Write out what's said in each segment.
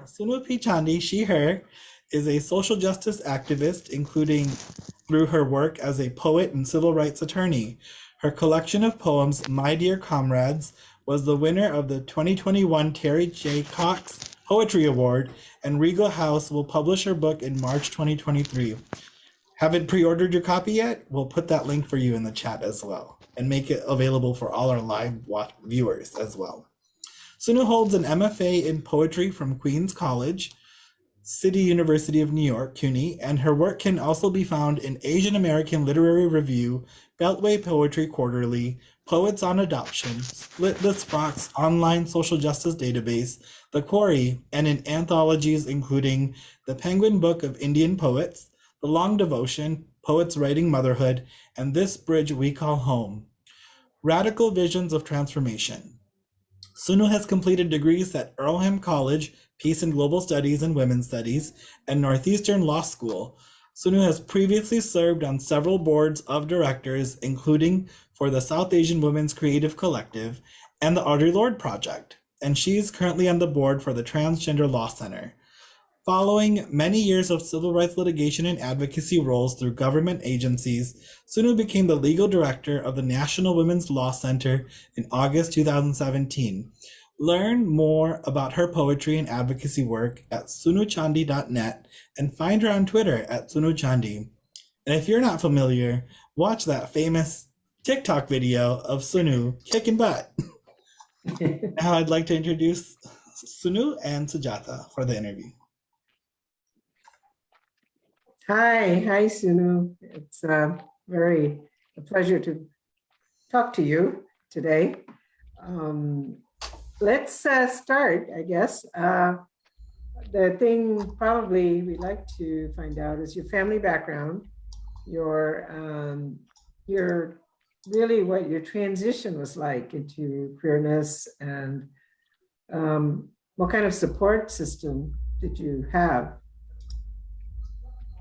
Sunu Chandy, she, her, is a social justice activist, including through her work as a poet and civil rights attorney. Her collection of poems, My Dear Comrades, was the winner of the 2021 Terry J. Cox Poetry Award, and Regal House will publish her book in March 2023. Haven't pre-ordered your copy yet? We'll put that link for you in the chat as well and make it available for all our live viewers as well. Sunu holds an MFA in poetry from Queens College, City University of New York, CUNY, and her work can also be found in Asian American Literary Review, Beltway Poetry Quarterly, Poets on Adoption, Split List Box Online Social Justice Database, The Quarry, and in anthologies including The Penguin Book of Indian Poets, The Long Devotion, Poets Writing Motherhood, and This Bridge We Call Home. Radical Visions of Transformation. Sunu has completed degrees at Earlham College, Peace and Global Studies and Women's Studies, and Northeastern Law School. Sunu has previously served on several boards of directors, including for the South Asian Women's Creative Collective and the Audre Lorde Project, and she's currently on the board for the Transgender Law Center. Following many years of civil rights litigation and advocacy roles through government agencies, Sunu became the legal director of the National Women's Law Center in August 2017. Learn more about her poetry and advocacy work at sunuchandy.net and find her on Twitter at Sunu Chandy. And if you're not familiar, watch that famous TikTok video of Sunu kicking butt. Now I'd like to introduce Sunu and Sujatha for the interview. Hi, Sunu. It's a pleasure to talk to you today. Let's start, I guess. The thing probably we'd like to find out is your family background, your really what your transition was like into queerness, and what kind of support system did you have?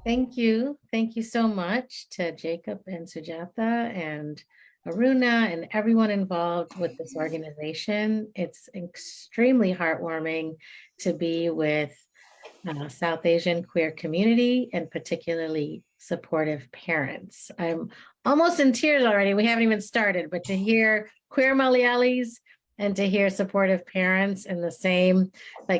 Thank you. Thank you so much to Jacob and Sujatha and Aruna and everyone involved with this organization. It's extremely heartwarming to be with South Asian queer community and particularly supportive parents. I'm almost in tears already. We haven't even started, but to hear queer Malayalis and to hear supportive parents in the same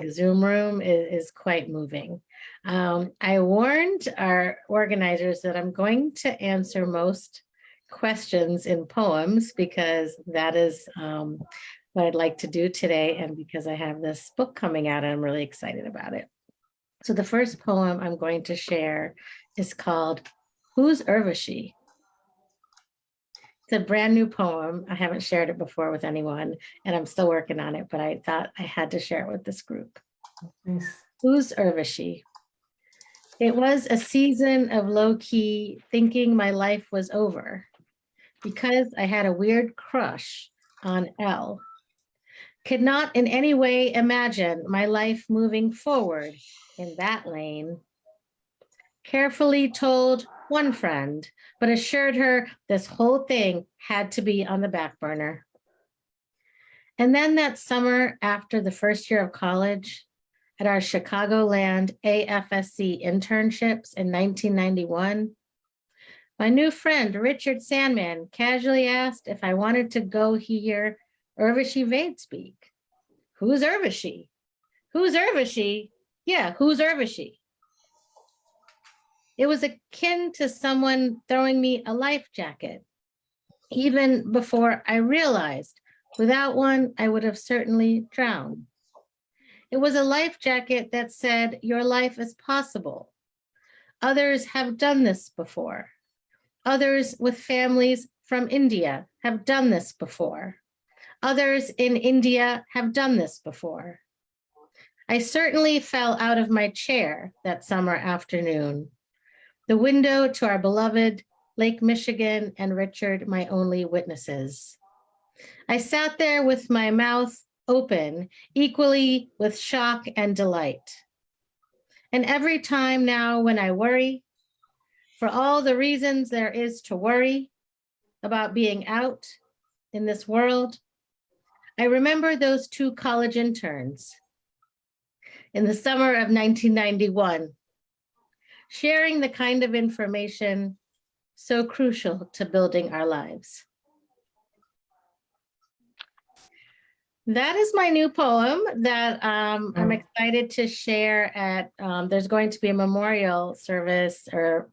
Zoom room is quite moving. I warned our organizers that I'm going to answer most questions in poems because that is what I'd like to do today, and because I have this book coming out and I'm really excited about it. So the first poem I'm going to share is called Who's Urvashi? It's a brand new poem. I haven't shared it before with anyone and I'm still working on it, but I thought I had to share it with this group. Nice. Who's Urvashi? It was a season of low-key thinking my life was over because I had a weird crush on L. Could not in any way imagine my life moving forward in that lane. Carefully told one friend, but assured her this whole thing had to be on the back burner. And then that summer after the first year of college, at our Chicagoland AFSC internships in 1991, my new friend, Richard Sandman, casually asked if I wanted to go hear Urvashi Vade speak. Who's Urvashi? Who's Urvashi? Yeah, who's Urvashi? It was akin to someone throwing me a life jacket, even before I realized without one, I would have certainly drowned. It was a life jacket that said, your life is possible. Others have done this before. Others with families from India have done this before. Others in India have done this before. I certainly fell out of my chair that summer afternoon. The window to our beloved Lake Michigan and Richard, my only witnesses. I sat there with my mouth open, equally with shock and delight. And every time now when I worry, for all the reasons there is to worry about being out in this world, I remember those two college interns in the summer of 1991, sharing the kind of information so crucial to building our lives. That is my new poem that I'm excited to share at, there's going to be a memorial service or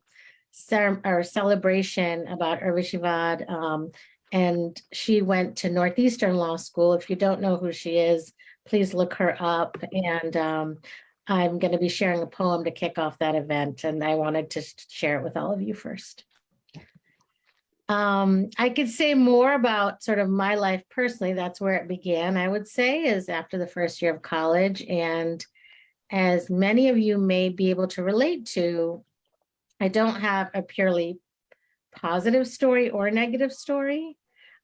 celebration about Urvashivad, and she went to Northeastern Law School. If you don't know who she is, please look her up. And I'm going to be sharing a poem to kick off that event, and I wanted to share it with all of you first. I could say more about sort of my life personally. That's where it began, I would say, is after the first year of college. And as many of you may be able to relate to, I don't have a purely positive story or negative story.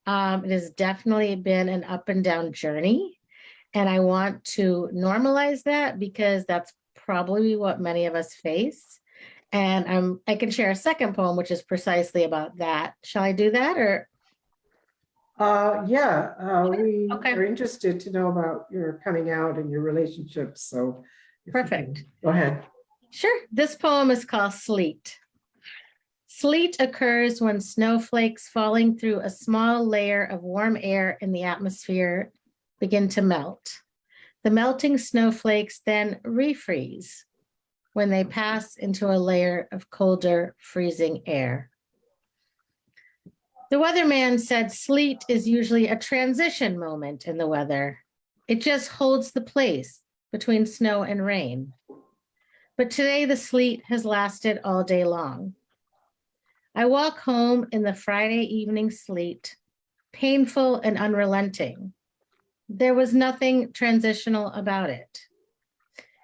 It has definitely been an up and down journey. And I want to normalize that because that's probably what many of us face. And I can share a second poem, which is precisely about that. Shall I do that or? Yeah, we Okay. are interested to know about your coming out and your relationships. So Perfect. Go ahead. Sure. This poem is called Sleet. Sleet occurs when snowflakes falling through a small layer of warm air in the atmosphere begin to melt. The melting snowflakes then refreeze when they pass into a layer of colder, freezing air. The weatherman said sleet is usually a transition moment in the weather. It just holds the place between snow and rain. But today the sleet has lasted all day long. I walk home in the Friday evening sleet, painful and unrelenting. There was nothing transitional about it.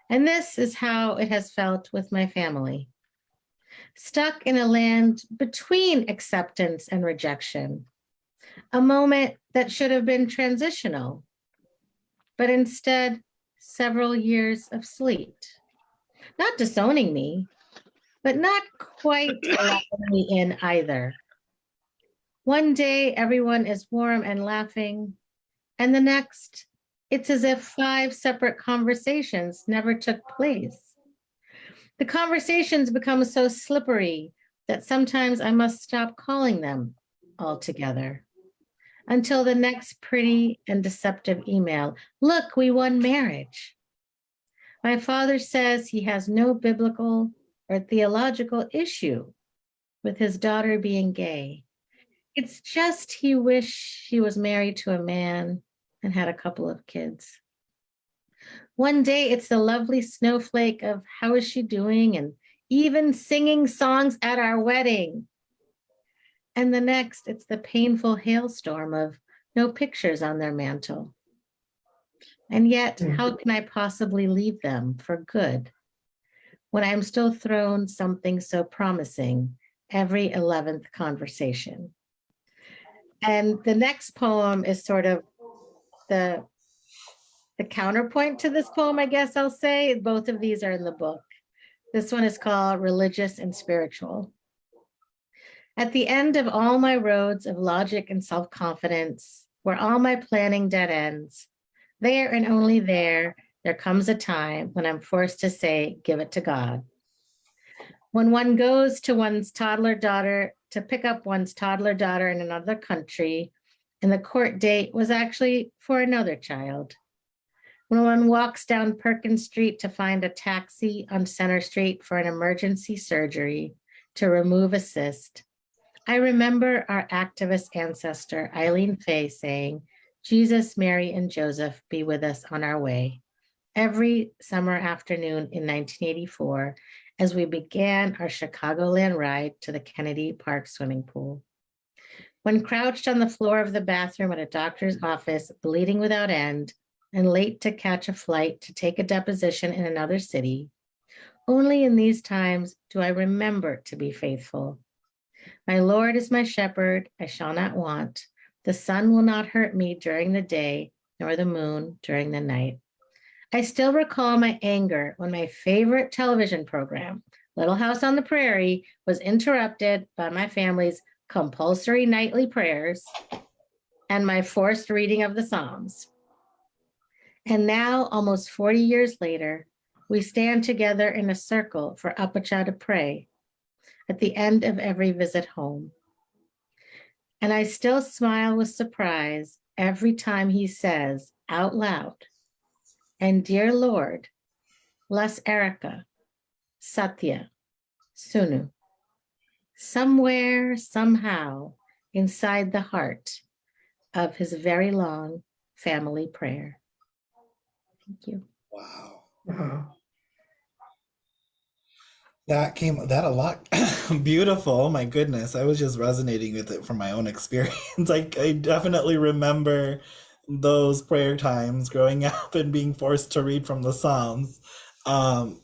And this is how it has felt with my family. Stuck in a land between acceptance and rejection, a moment that should have been transitional, but instead several years of sleet. Not disowning me, but not quite allowing me in either. One day everyone is warm and laughing, and the next, it's as if 5 separate conversations never took place. The conversations become so slippery that sometimes I must stop calling them altogether until the next pretty and deceptive email. Look, we won marriage. My father says he has no biblical or theological issue with his daughter being gay. It's just he wished she was married to a man and had a couple of kids. One day it's the lovely snowflake of how is she doing and even singing songs at our wedding. And the next it's the painful hailstorm of no pictures on their mantle. And yet, how can I possibly leave them for good when I'm still thrown something so promising every 11th conversation? And the next poem is sort of the counterpoint to this poem, I guess I'll say. Both of these are in the book. This one is called Religious and Spiritual. At the end of all my roads of logic and self-confidence, where all my planning dead ends, there and only there comes a time when I'm forced to say, give it to God. When one goes to one's toddler daughter to pick up one's toddler daughter in another country, and the court date was actually for another child. When one walks down Perkins Street to find a taxi on Center Street for an emergency surgery to remove a cyst, I remember our activist ancestor, Eileen Fay, saying, Jesus, Mary, and Joseph be with us on our way, every summer afternoon in 1984, as we began our Chicagoland ride to the Kennedy Park swimming pool. When crouched on the floor of the bathroom at a doctor's office, bleeding without end, and late to catch a flight to take a deposition in another city, only in these times do I remember to be faithful. My Lord is my shepherd, I shall not want. The sun will not hurt me during the day, nor the moon during the night. I still recall my anger when my favorite television program, Little House on the Prairie, was interrupted by my family's compulsory nightly prayers and my forced reading of the Psalms. And now, almost 40 years later, We stand together in a circle for Apacha to pray at the end of every visit home. And I still smile with surprise every time he says out loud, and dear Lord, bless Erica, Satya, Sunu, somewhere, somehow, inside the heart of his very long family prayer. Thank you. Wow. Wow. That a lot beautiful. Oh my goodness. I was just resonating with it from my own experience. I definitely remember those prayer times growing up and being forced to read from the Psalms. Um,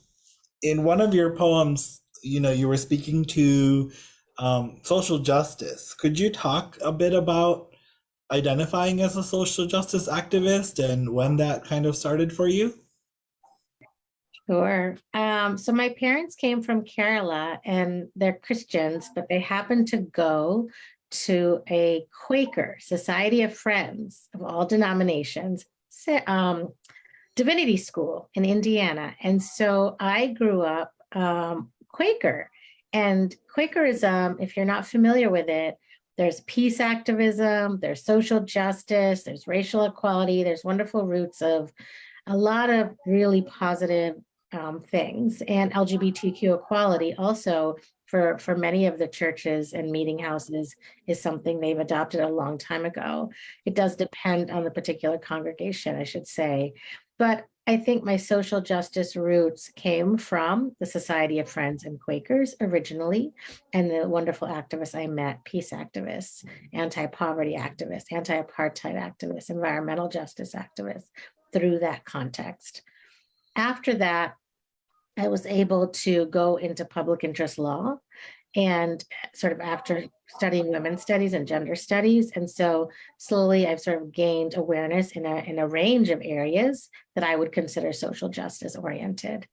in one of your poems, you were speaking to social justice. Could you talk a bit about identifying as a social justice activist and when that kind of started for you? Sure. So my parents came from Kerala and they're Christians, but they happened to go to a Quaker Society of Friends of all denominations divinity school in Indiana. And so I grew up Quaker. And Quakerism, if you're not familiar with it, there's peace activism, there's social justice, there's racial equality, there's wonderful roots of a lot of really positive things, and LGBTQ equality also for many of the churches and meeting houses is something they've adopted a long time ago. It does depend on the particular congregation, I should say. But I think my social justice roots came from the Society of Friends and Quakers originally, and the wonderful activists I met, peace activists, anti-poverty activists, anti-apartheid activists, environmental justice activists, through that context. After that, I was able to go into public interest law and sort of after studying women's studies and gender studies. And so slowly I've sort of gained awareness in a range of areas that I would consider social justice oriented.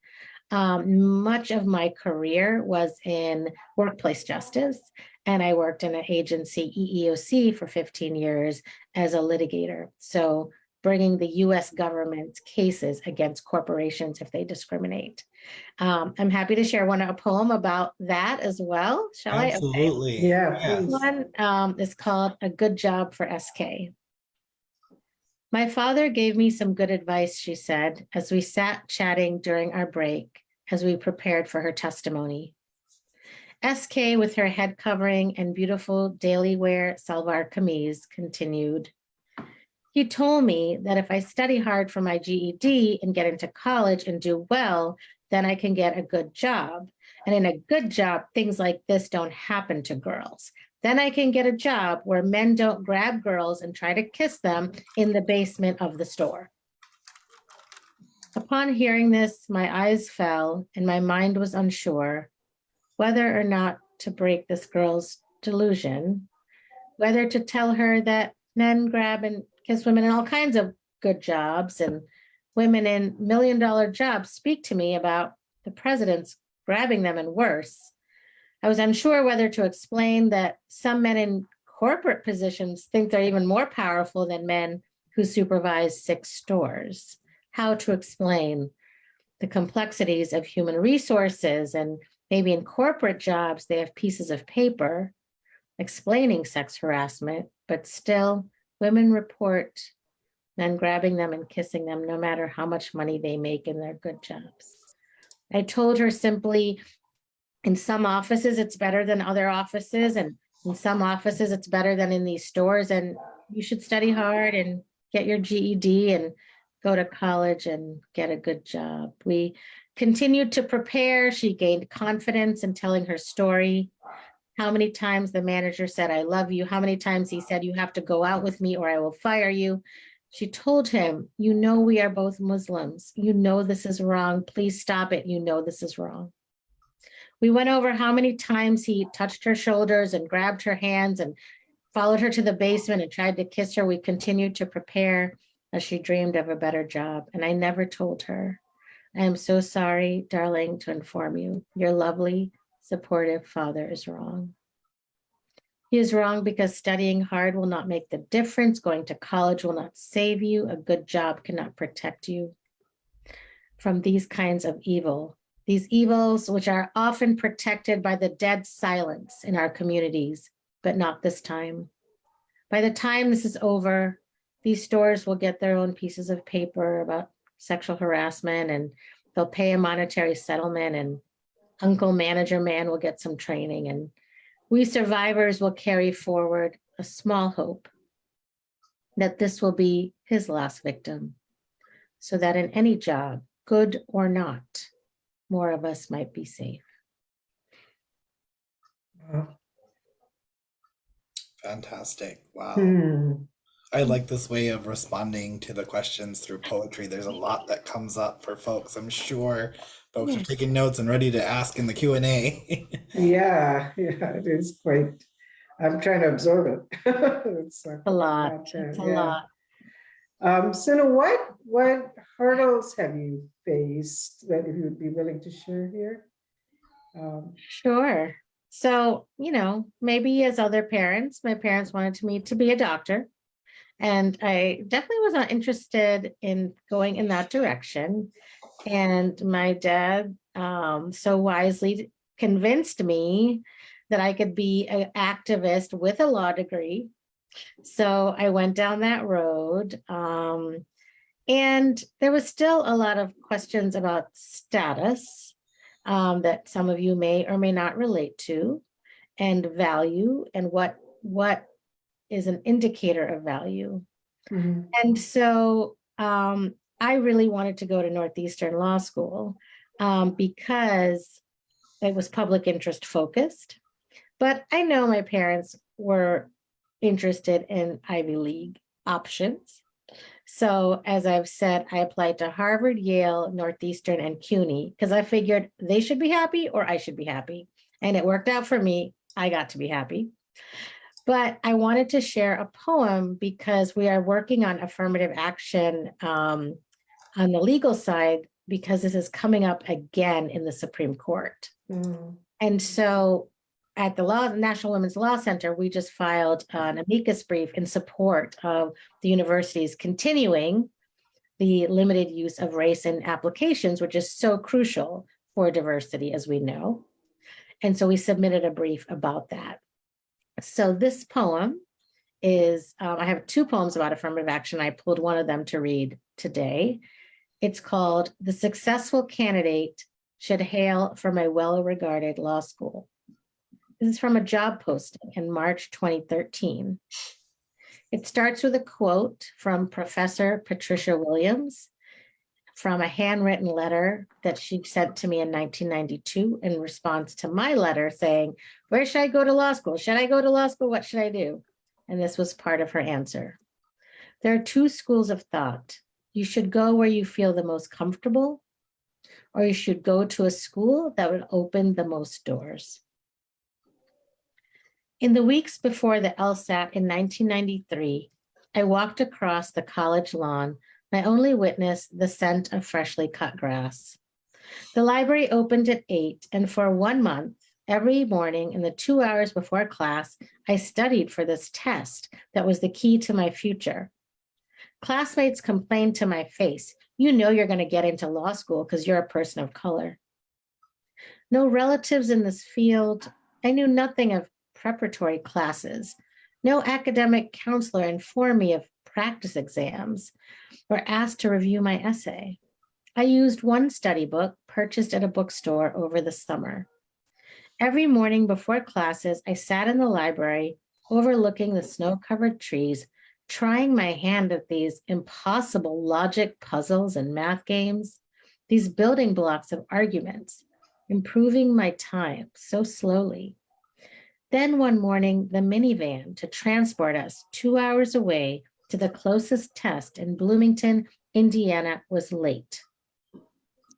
Much of my career was in workplace justice, and I worked in an agency, EEOC, for 15 years as a litigator. So bringing the US government's cases against corporations if they discriminate. I'm happy to share a poem about that as well. Shall I? Okay. Absolutely. Yeah, Yes. please. One is called A Good Job for SK. My father gave me some good advice, she said, as we sat chatting during our break, as we prepared for her testimony. SK, with her head covering and beautiful daily wear salwar kameez, continued. He told me that if I study hard for my GED and get into college and do well, then I can get a good job. And in a good job, things like this don't happen to girls. Then I can get a job where men don't grab girls and try to kiss them in the basement of the store. Upon hearing this, my eyes fell and my mind was unsure whether or not to break this girl's delusion, whether to tell her that men grab and kiss women in all kinds of good jobs and women in million-dollar jobs speak to me about the presidents grabbing them and worse. I was unsure whether to explain that some men in corporate positions think they're even more powerful than men who supervise 6 stores. How to explain the complexities of human resources, and maybe in corporate jobs, they have pieces of paper explaining sex harassment, but still women report men grabbing them and kissing them no matter how much money they make in their good jobs. I told her simply, in some offices, it's better than other offices, and in some offices, it's better than in these stores, and you should study hard and get your GED and go to college and get a good job. We continued to prepare. She gained confidence in telling her story. How many times the manager said, I love you. How many times he said, you have to go out with me or I will fire you. She told him, you know, we are both Muslims. You know, this is wrong. Please stop it. You know, this is wrong. We went over how many times he touched her shoulders and grabbed her hands and followed her to the basement and tried to kiss her. We continued to prepare as she dreamed of a better job. And I never told her. I am so sorry, darling, to inform you. Your lovely, supportive father is wrong. He is wrong because studying hard will not make the difference. Going to college will not save you. A good job cannot protect you. from these kinds of evil, these evils which are often protected by the dead silence in our communities, but not this time. By the time this is over, these stores will get their own pieces of paper about sexual harassment, and they'll pay a monetary settlement, and Uncle Manager Man will get some training, and we survivors will carry forward a small hope that this will be his last victim, so that in any job, good or not, more of us might be safe. Wow. Fantastic. Wow. Hmm. I like this way of responding to the questions through poetry. There's a lot that comes up for folks. I'm sure folks are taking notes and ready to ask in the Q&A. Yeah, it is quite, I'm trying to absorb it. It's A lot, it's a lot. Sunu, what hurdles have you faced that you would be willing to share here? Sure. So, maybe as other parents, my parents wanted me to be a doctor. And I definitely was not interested in going in that direction. And my dad so wisely convinced me that I could be an activist with a law degree. So I went down that road. And there was still a lot of questions about status that some of you may or may not relate to, and value, and what is an indicator of value. Mm-hmm. And so I really wanted to go to Northeastern Law School because it was public interest focused. But I know my parents were interested in Ivy League options. So as I've said, I applied to Harvard, Yale, Northeastern, and CUNY because I figured they should be happy or I should be happy. And it worked out for me. I got to be happy. But I wanted to share a poem because we are working on affirmative action on the legal side, because this is coming up again in the Supreme Court. Mm-hmm. And so at the National Women's Law Center, we just filed an amicus brief in support of the universities continuing the limited use of race in applications, which is so crucial for diversity, as we know. And so we submitted a brief about that. So this poem is, I have two poems about affirmative action. I pulled one of them to read today. It's called "The Successful Candidate Should Hail from a Well-Regarded Law School." This is from a job posting in March 2013. It starts with a quote from Professor Patricia Williams from a handwritten letter that she sent to me in 1992 in response to my letter saying, "Where should I go to law school? Should I go to law school? What should I do?" And this was part of her answer. There are two schools of thought. You should go where you feel the most comfortable, or you should go to a school that would open the most doors. In the weeks before the LSAT in 1993, I walked across the college lawn, my only witness, the scent of freshly cut grass. The library opened at 8, and for 1 month, every morning in the 2 hours before class, I studied for this test that was the key to my future. Classmates complained to my face, "You know you're going to get into law school because you're a person of color." No relatives in this field. I knew nothing of preparatory classes. No academic counselor informed me of practice exams or asked to review my essay. I used one study book purchased at a bookstore over the summer. Every morning before classes, I sat in the library overlooking the snow-covered trees, trying my hand at these impossible logic puzzles and math games, these building blocks of arguments, improving my time so slowly. Then one morning, the minivan to transport us 2 hours away to the closest test in Bloomington, Indiana, was late.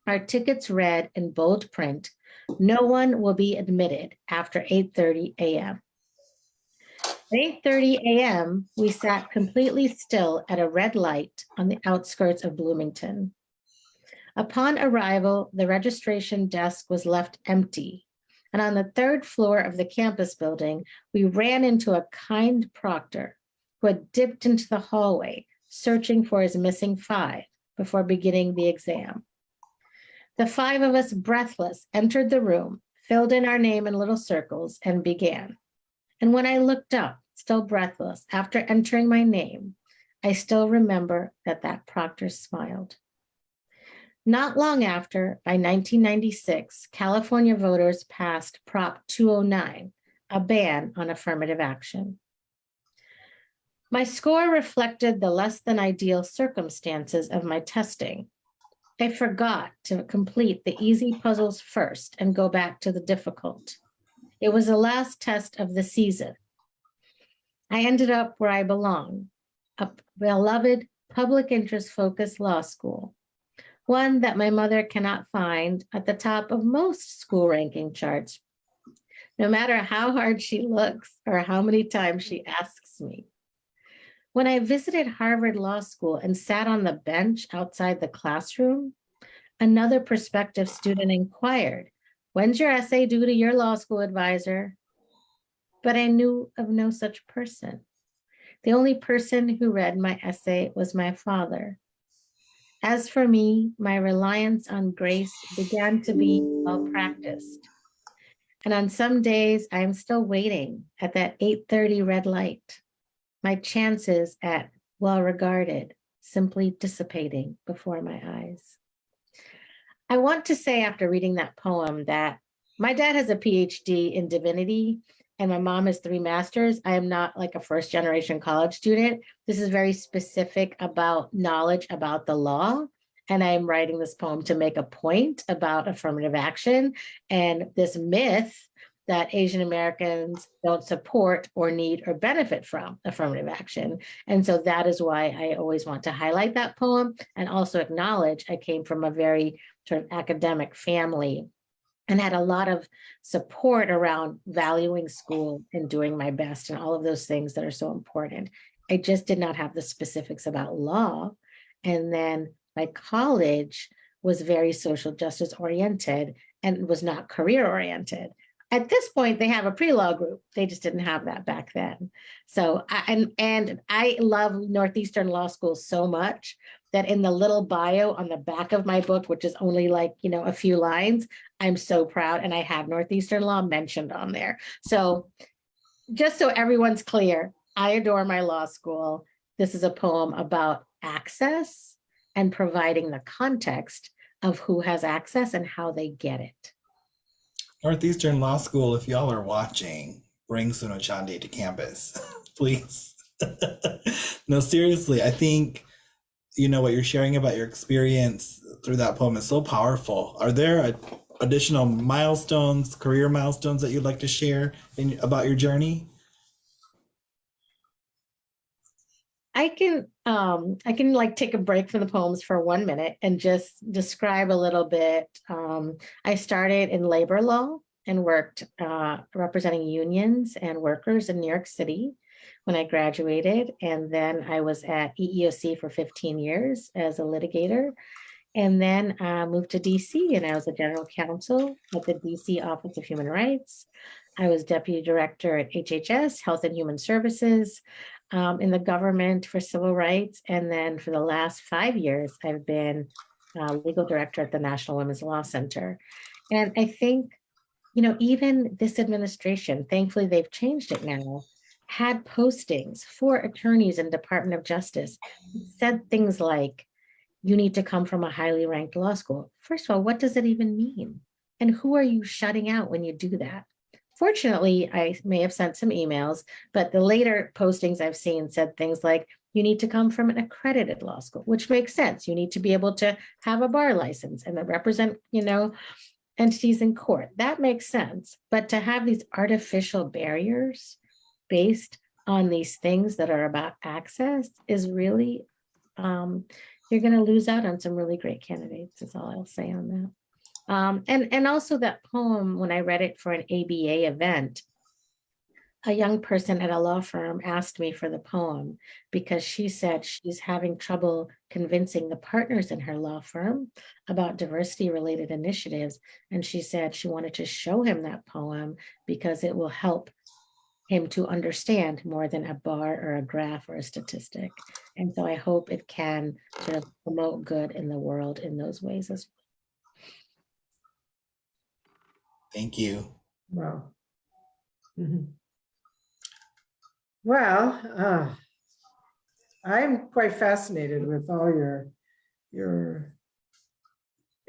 Our tickets read in bold print, "No one will be admitted after 8:30 a.m. At 8:30 a.m., we sat completely still at a red light on the outskirts of Bloomington. Upon arrival, the registration desk was left empty, and on the 3rd floor of the campus building, we ran into a kind proctor who had dipped into the hallway, searching for his missing 5 before beginning the exam. The five of us, breathless, entered the room, filled in our name in little circles, and began. And when I looked up, still breathless, after entering my name, I still remember that proctor smiled. Not long after, by 1996, California voters passed Prop 209, a ban on affirmative action. My score reflected the less than ideal circumstances of my testing. I forgot to complete the easy puzzles first and go back to the difficult. It was the last test of the season. I ended up where I belong, a beloved public interest focused law school, one that my mother cannot find at the top of most school ranking charts, no matter how hard she looks or how many times she asks me. When I visited Harvard Law School and sat on the bench outside the classroom, another prospective student inquired, "When's your essay due to your law school advisor?" But I knew of no such person. The only person who read my essay was my father. As for me, my reliance on grace began to be well practiced. And on some days, I'm still waiting at that 8:30 red light. My chances at well regarded simply dissipating before my eyes. I want to say after reading that poem that my dad has a PhD in divinity and my mom has 3 masters. I am not like a first generation college student. This is very specific about knowledge about the law. And I am writing this poem to make a point about affirmative action and this myth that Asian Americans don't support or need or benefit from affirmative action. And so that is why I always want to highlight that poem and also acknowledge I came from a very sort of academic family and had a lot of support around valuing school and doing my best and all of those things that are so important. I just did not have the specifics about law. And then my college was very social justice oriented and was not career oriented. At this point, they have a pre-law group. They just didn't have that back then. So, I love Northeastern Law School so much that in the little bio on the back of my book, which is only like, a few lines, I'm so proud. And I have Northeastern Law mentioned on there. So just so everyone's clear, I adore my law school. This is a poem about access and providing the context of who has access and how they get it. Northeastern Law School, if y'all are watching, bring Sunu Chandy to campus, please. No, seriously, I think, what you're sharing about your experience through that poem is so powerful. Are there additional milestones, career milestones that you'd like to share about your journey? I can like take a break from the poems for 1 minute and just describe a little bit. I started in labor law and worked representing unions and workers in New York City when I graduated. And then I was at EEOC for 15 years as a litigator. And then moved to DC and I was a general counsel at the DC Office of Human Rights. I was deputy director at HHS, Health and Human Services, in the government for civil rights. And then for the last 5 years, I've been legal director at the National Women's Law Center. And I think, even this administration, thankfully they've changed it now, had postings for attorneys in Department of Justice, said things like, you need to come from a highly ranked law school. First of all, what does it even mean? And who are you shutting out when you do that? Fortunately, I may have sent some emails, but the later postings I've seen said things like, you need to come from an accredited law school, which makes sense. You need to be able to have a bar license and represent, entities in court. That makes sense. But to have these artificial barriers based on these things that are about access is really, you're going to lose out on some really great candidates, is all I'll say on that. And also that poem, when I read it for an ABA event, a young person at a law firm asked me for the poem because she said she's having trouble convincing the partners in her law firm about diversity related initiatives. And she said she wanted to show him that poem because it will help him to understand more than a bar or a graph or a statistic. And so I hope it can sort of promote good in the world in those ways as well. Thank you. Wow. Mhm. Well, I'm quite fascinated with all your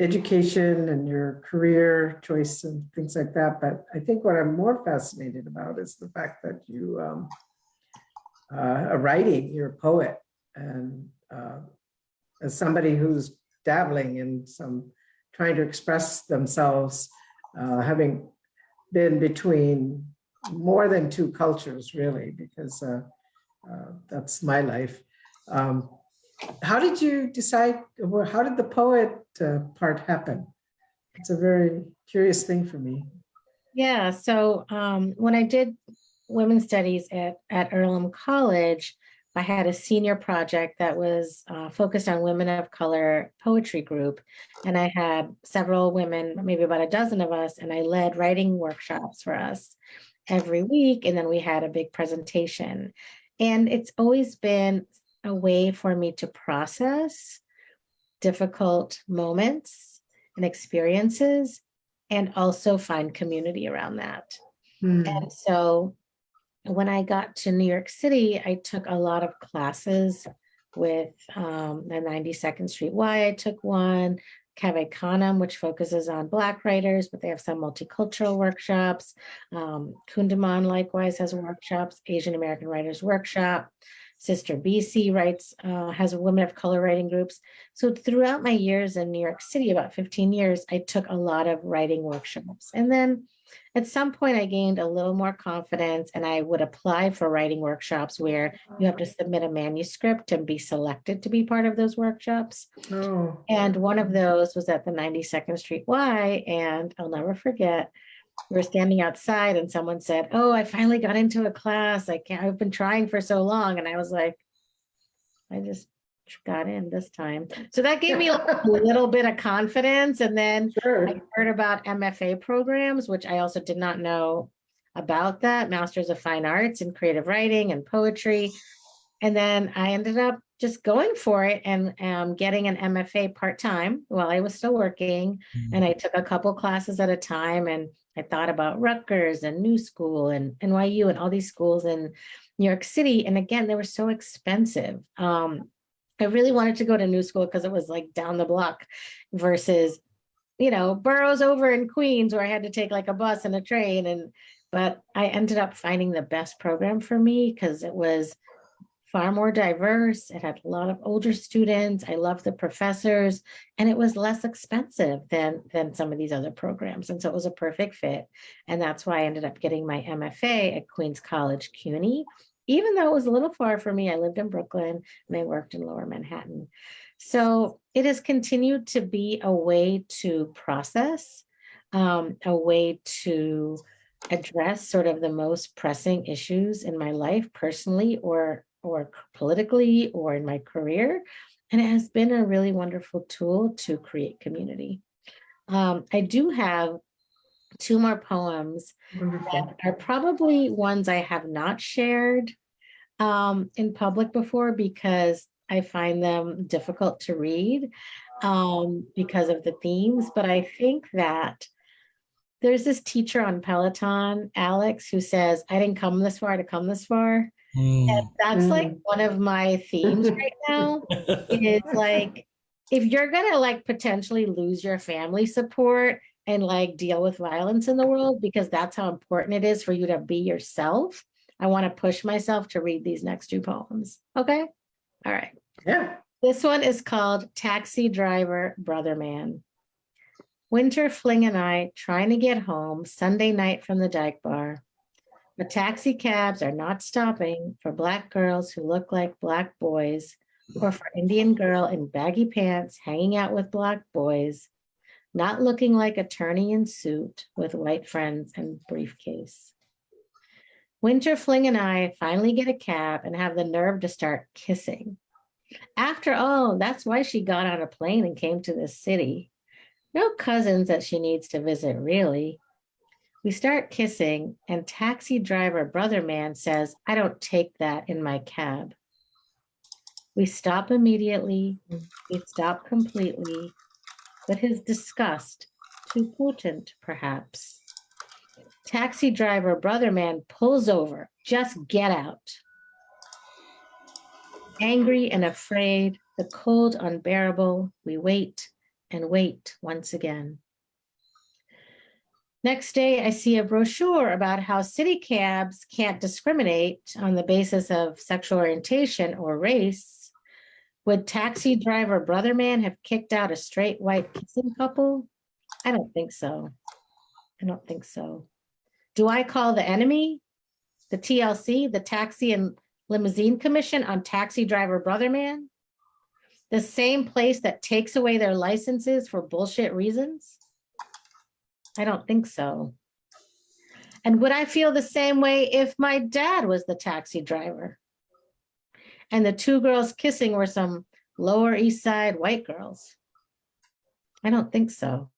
education and your career choice and things like that. But I think what I'm more fascinated about is the fact that you are writing, you're a poet, and as somebody who's dabbling in some trying to express themselves, having been between more than two cultures, really, because that's my life. Um, how did you decide, or how did the poet part happen? It's a very curious thing for me. Yeah, so when I did women's studies at Earlham College, I had a senior project that was focused on women of color poetry group. And I had several women, maybe about a dozen of us, and I led writing workshops for us every week. And then we had a big presentation. And it's always been a way for me to process difficult moments and experiences and also find community around that. And so when I got to New York City, I took a lot of classes with the 92nd Street Y. I took one, Cave Canem, which focuses on Black writers, but they have some multicultural workshops. Kundiman likewise has workshops, Asian American Writers Workshop. Sister BC writes, has women of color writing groups. So throughout my years in New York City, about 15 years, I took a lot of writing workshops. And then at some point I gained a little more confidence and I would apply for writing workshops where you have to submit a manuscript and be selected to be part of those workshops. Oh, And one of those was at the 92nd Street Y, and I'll never forget, we were standing outside and someone said, "Oh, I finally got into a class. I've been trying for so long." And I was like, I just got in this time. So that gave me a little bit of confidence. And then sure. I heard about MFA programs, which I also did not know about that, Masters of Fine Arts in Creative Writing and Poetry. And then I ended up just going for it and getting an MFA part-time while I was still working. And I took a couple classes at a time, and I thought about Rutgers and New School and NYU and all these schools in New York City. And again, they were so expensive. I really wanted to go to New School because it was like down the block versus, boroughs over in Queens where I had to take like a bus and a train. But I ended up finding the best program for me because it was far more diverse. It had a lot of older students. I loved the professors, and it was less expensive than some of these other programs. And so it was a perfect fit. And that's why I ended up getting my MFA at Queens College, CUNY. Even though it was a little far for me, I lived in Brooklyn and I worked in Lower Manhattan. So it has continued to be a way to process, a way to address sort of the most pressing issues in my life personally or politically or in my career. And it has been a really wonderful tool to create community. I do have two more poems that are probably ones I have not shared in public before because I find them difficult to read because of the themes. But I think that there's this teacher on Peloton, Alex, who says, "I didn't come this far to come this far." And that's like one of my themes right now is like, if you're gonna like potentially lose your family support and like deal with violence in the world, because that's how important it is for you to be yourself, I want to push myself to read these next two poems. Okay. All right. Yeah. This one is called Taxi Driver Brother Man. Winter Fling and I trying to get home Sunday night from the Dyke Bar. The taxi cabs are not stopping for Black girls who look like Black boys, or for Indian girl in baggy pants hanging out with Black boys, not looking like attorney in suit with white friends and briefcase. Winter Fling and I finally get a cab and have the nerve to start kissing. After all, that's why she got on a plane and came to this city. No cousins that she needs to visit, really. We start kissing, and taxi driver brother man says, "I don't take that in my cab." We stop immediately. We stop completely, but his disgust, too potent, perhaps, Taxi driver brother man pulls over. Just get out. Angry and afraid, the cold unbearable, we wait and wait once again. Next day, I see a brochure about how city cabs can't discriminate on the basis of sexual orientation or race. Would taxi driver brother man have kicked out a straight white kissing couple? I don't think so. I don't think so. Do I call the enemy, the TLC, the Taxi and Limousine Commission on taxi driver brother man? The same place that takes away their licenses for bullshit reasons? I don't think so. And would I feel the same way if my dad was the taxi driver and the two girls kissing were some Lower East Side white girls? I don't think so.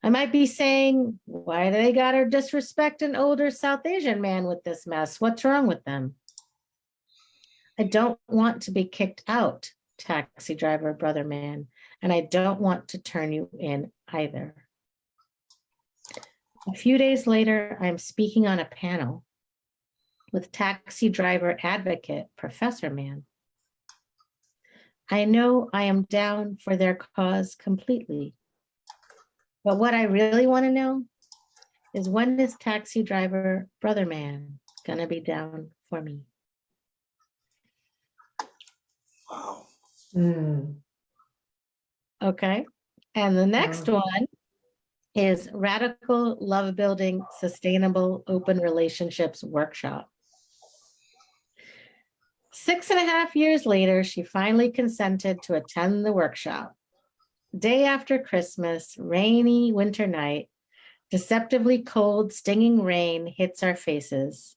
I might be saying, why do they gotta disrespect an older South Asian man with this mess? What's wrong with them? I don't want to be kicked out, taxi driver brother man, and I don't want to turn you in either. A few days later, I'm speaking on a panel with taxi driver advocate, Professor Man. I know I am down for their cause completely. But what I really want to know is, when is taxi driver brother man gonna be down for me? Wow. Okay. And the next one is Radical Love Building Sustainable Open Relationships Workshop. 6.5 years later, she finally consented to attend the workshop. Day after Christmas, rainy winter night, deceptively cold, stinging rain hits our faces.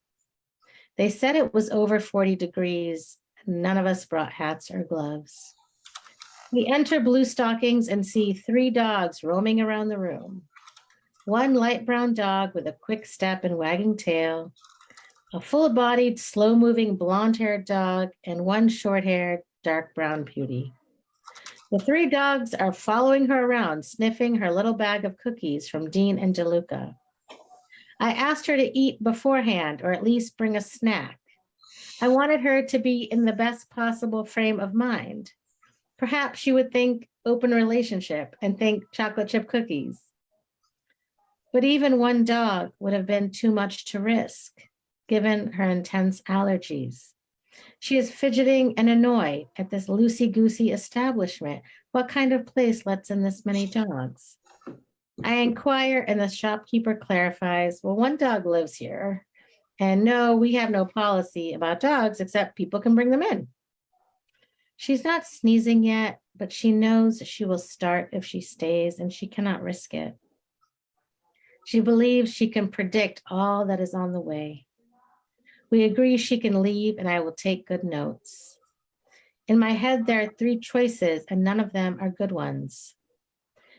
They said it was over 40 degrees. None of us brought hats or gloves. We enter Blue Stockings and see 3 dogs roaming around the room. One light brown dog with a quick step and wagging tail, a full-bodied, slow-moving blonde-haired dog, and one short-haired, dark brown beauty. The 3 dogs are following her around, sniffing her little bag of cookies from Dean and DeLuca. I asked her to eat beforehand, or at least bring a snack. I wanted her to be in the best possible frame of mind. Perhaps she would think open relationship and think chocolate chip cookies. But even one dog would have been too much to risk, given her intense allergies. She is fidgeting and annoyed at this loosey-goosey establishment. What kind of place lets in this many dogs? I inquire and the shopkeeper clarifies, well, one dog lives here. And no, we have no policy about dogs except people can bring them in. She's not sneezing yet, but she knows she will start if she stays, and she cannot risk it. She believes she can predict all that is on the way. We agree she can leave, and I will take good notes. In my head, there are 3 choices, and none of them are good ones.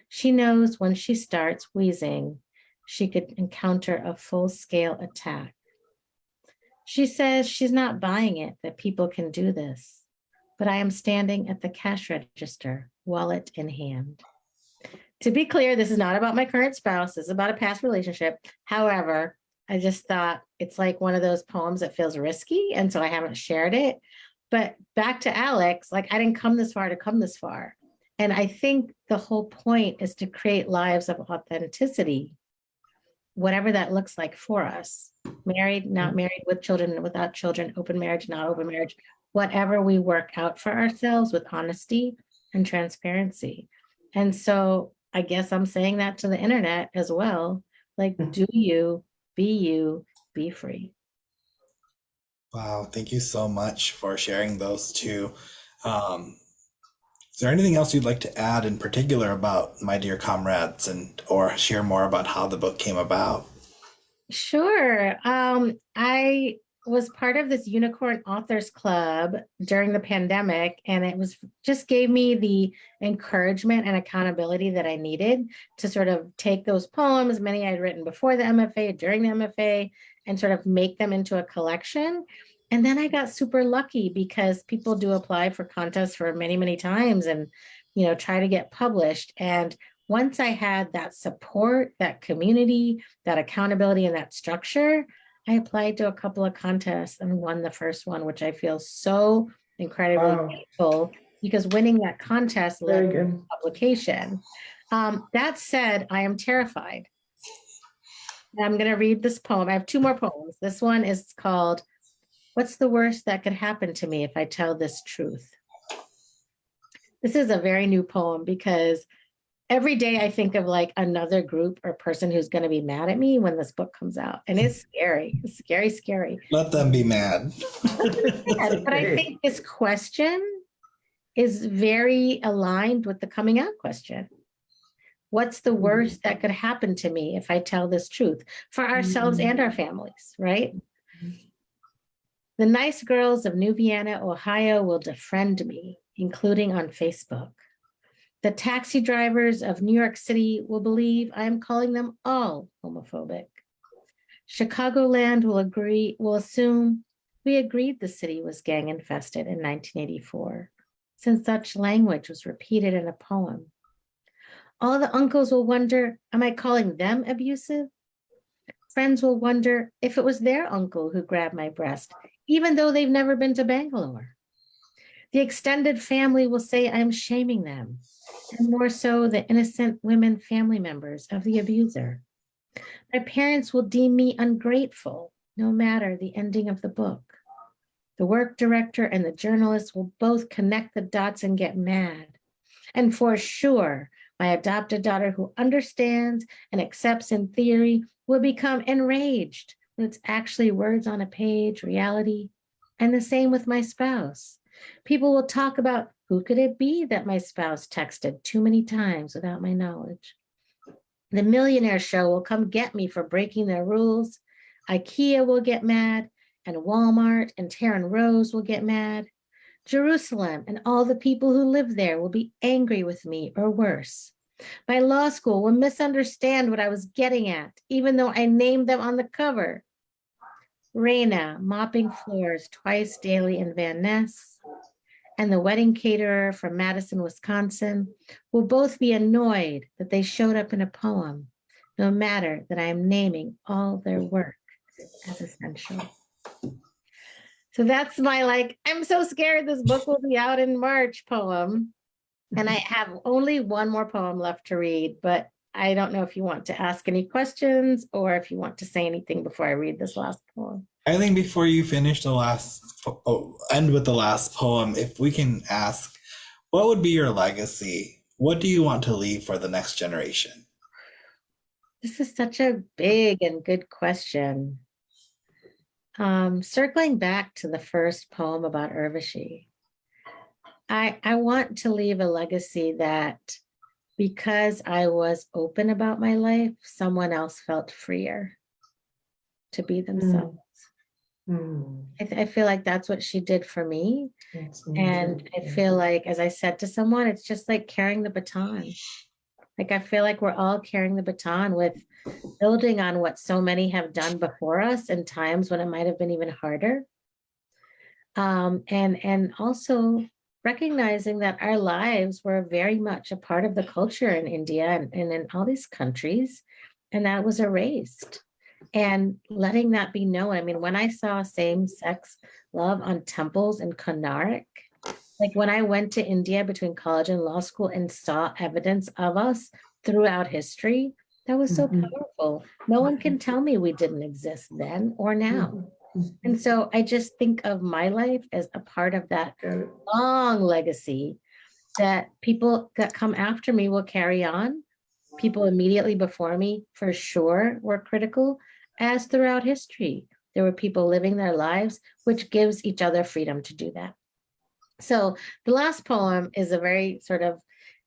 She knows when she starts wheezing, she could encounter a full-scale attack. She says she's not buying it, that people can do this, but I am standing at the cash register, wallet in hand. To be clear, this is not about my current spouse. This is about a past relationship. However, I just thought it's like one of those poems that feels risky, and so I haven't shared it. But back to Alex, like, I didn't come this far to come this far. And I think the whole point is to create lives of authenticity, whatever that looks like for us. Married, not married, with children, without children, open marriage, not open marriage, whatever we work out for ourselves with honesty and transparency. And so I guess I'm saying that to the internet as well. Like, do you, be free. Wow, thank you so much for sharing those 2. Is there anything else you'd like to add in particular about My Dear Comrades, or share more about how the book came about? Sure. I was part of this Unicorn Authors Club during the pandemic, and it was just gave me the encouragement and accountability that I needed to sort of take those poems, many I'd written before the MFA, during the MFA, and sort of make them into a collection. And then I got super lucky because people do apply for contests for many, many times and, try to get published. And Once I had that support, that community, that accountability, and that structure, I applied to a couple of contests and won the first one, which I feel so incredibly Wow. grateful, because winning that contest Very led to good. publication. That said, I am terrified. I'm going to read this poem. I have two more poems. This one is called, "What's the Worst That Could Happen to Me If I Tell This Truth?" This is a very new poem because every day I think of like another group or person who's going to be mad at me when this book comes out. And it's scary. It's scary, scary. Let them be mad. But I think this question is very aligned with the coming out question. What's the worst that could happen to me if I tell this truth for ourselves and our families, right? The nice girls of New Vienna, Ohio will defriend me, including on Facebook. The taxi drivers of New York City will believe I am calling them all homophobic. Chicagoland will assume we agreed the city was gang infested in 1984, since such language was repeated in a poem. All the uncles will wonder, am I calling them abusive? Friends will wonder if it was their uncle who grabbed my breast, even though they've never been to Bangalore. The extended family will say I'm shaming them, and more so the innocent women family members of the abuser. My parents will deem me ungrateful, no matter the ending of the book. The work director and the journalist will both connect the dots and get mad. And for sure, my adopted daughter, who understands and accepts in theory, will become enraged when it's actually words on a page, reality. And the same with my spouse. People will talk about, who could it be that my spouse texted too many times without my knowledge? The Millionaire Show will come get me for breaking their rules. IKEA will get mad, and Walmart and Taryn Rose will get mad. Jerusalem and all the people who live there will be angry with me, or worse. My law school will misunderstand what I was getting at, even though I named them on the cover. Raina mopping floors twice daily in Van Ness, and the wedding caterer from Madison, Wisconsin, will both be annoyed that they showed up in a poem, no matter that I am naming all their work as essential. So that's my I'm so scared this book will be out in March poem. And I have only one more poem left to read, but I don't know if you want to ask any questions or if you want to say anything before I read this last poem. I think before you finish end with the last poem, if we can ask, what would be your legacy? What do you want to leave for the next generation? This is such a big and good question. Circling back to the first poem about Urvashi, I want to leave a legacy that because I was open about my life, someone else felt freer to be themselves. I feel like that's what she did for me. And I feel like, as I said to someone, it's just like carrying the baton. I feel like we're all carrying the baton with building on what so many have done before us in times when it might have been even harder. And also recognizing that our lives were very much a part of the culture in India and in all these countries, and that was erased. And letting that be known. I mean, when I saw same-sex love on temples in Karnataka, when I went to India between college and law school and saw evidence of us throughout history, that was so powerful. No one can tell me we didn't exist then or now. And so I just think of my life as a part of that long legacy that people that come after me will carry on. People immediately before me, for sure, were critical, as throughout history. There were people living their lives, which gives each other freedom to do that. So the last poem is a very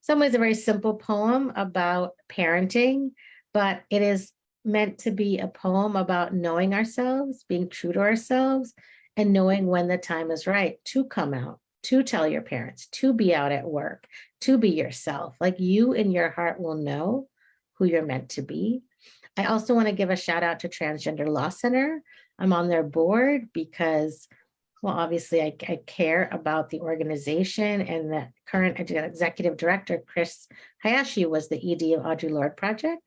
some ways a very simple poem about parenting, but it is meant to be a poem about knowing ourselves, being true to ourselves, and knowing when the time is right to come out, to tell your parents, to be out at work, to be yourself. You in your heart will know who you're meant to be. I also want to give a shout out to Transgender Law Center. I'm on their board because Well, obviously, I care about the organization, and the current executive director, Chris Hayashi, was the ED of Audre Lorde Project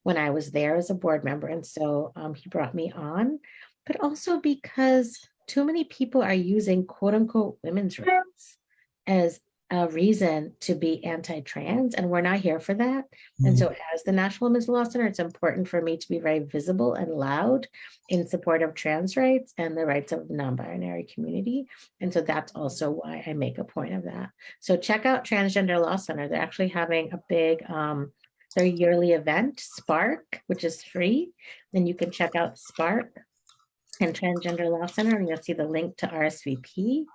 when I was there as a board member. And so he brought me on, but also because too many people are using quote unquote women's rights as a reason to be anti-trans, and we're not here for that. And so as the National Women's Law Center, it's important for me to be very visible and loud in support of trans rights and the rights of the non-binary community. And so that's also why I make a point of that. So check out Transgender Law Center. They're actually having a big, their yearly event, Spark, which is free. Then you can check out Spark and Transgender Law Center, and you'll see the link to RSVP.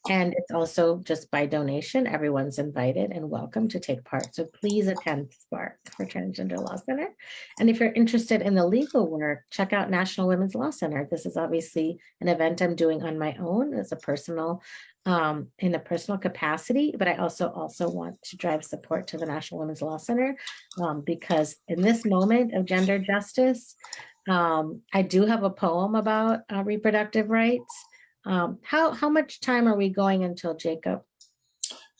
And it's also just by donation. Everyone's invited and welcome to take part. So please attend Spark for Transgender Law Center. And if you're interested in the legal work, check out National Women's Law Center. This is obviously an event I'm doing on my own as a personal, in a personal capacity, but I also want to drive support to the National Women's Law Center because in this moment of gender justice, I do have a poem about reproductive rights. How much time are we going until, Jacob?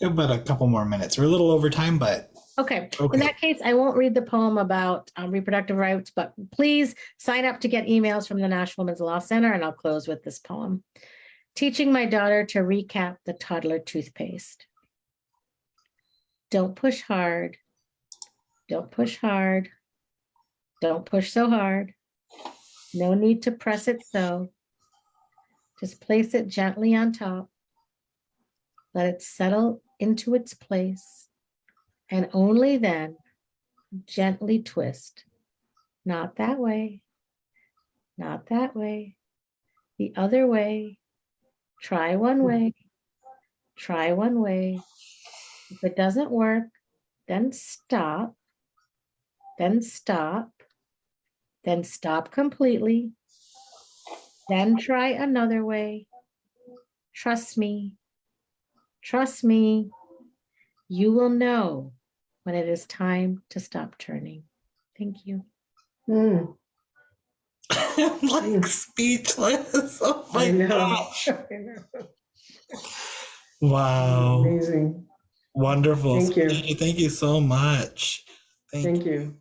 About a couple more minutes. We're a little over time, but okay. In that case, I won't read the poem about reproductive rights, but please sign up to get emails from the National Women's Law Center, and I'll close with this poem. Teaching my daughter to recap the toddler toothpaste. Don't push hard. Don't push hard. Don't push so hard. No need to press it so. Just place it gently on top. Let it settle into its place. And only then, gently twist. Not that way. Not that way. The other way. Try one way. Try one way. If it doesn't work, then stop. Then stop. Then stop completely. Then try another way. Trust me. Trust me. You will know when it is time to stop turning. Thank you. Mm. I'm like speechless. Oh my gosh. I know. Wow. Amazing. Wonderful. Thank you. Thank you so much. Thank you.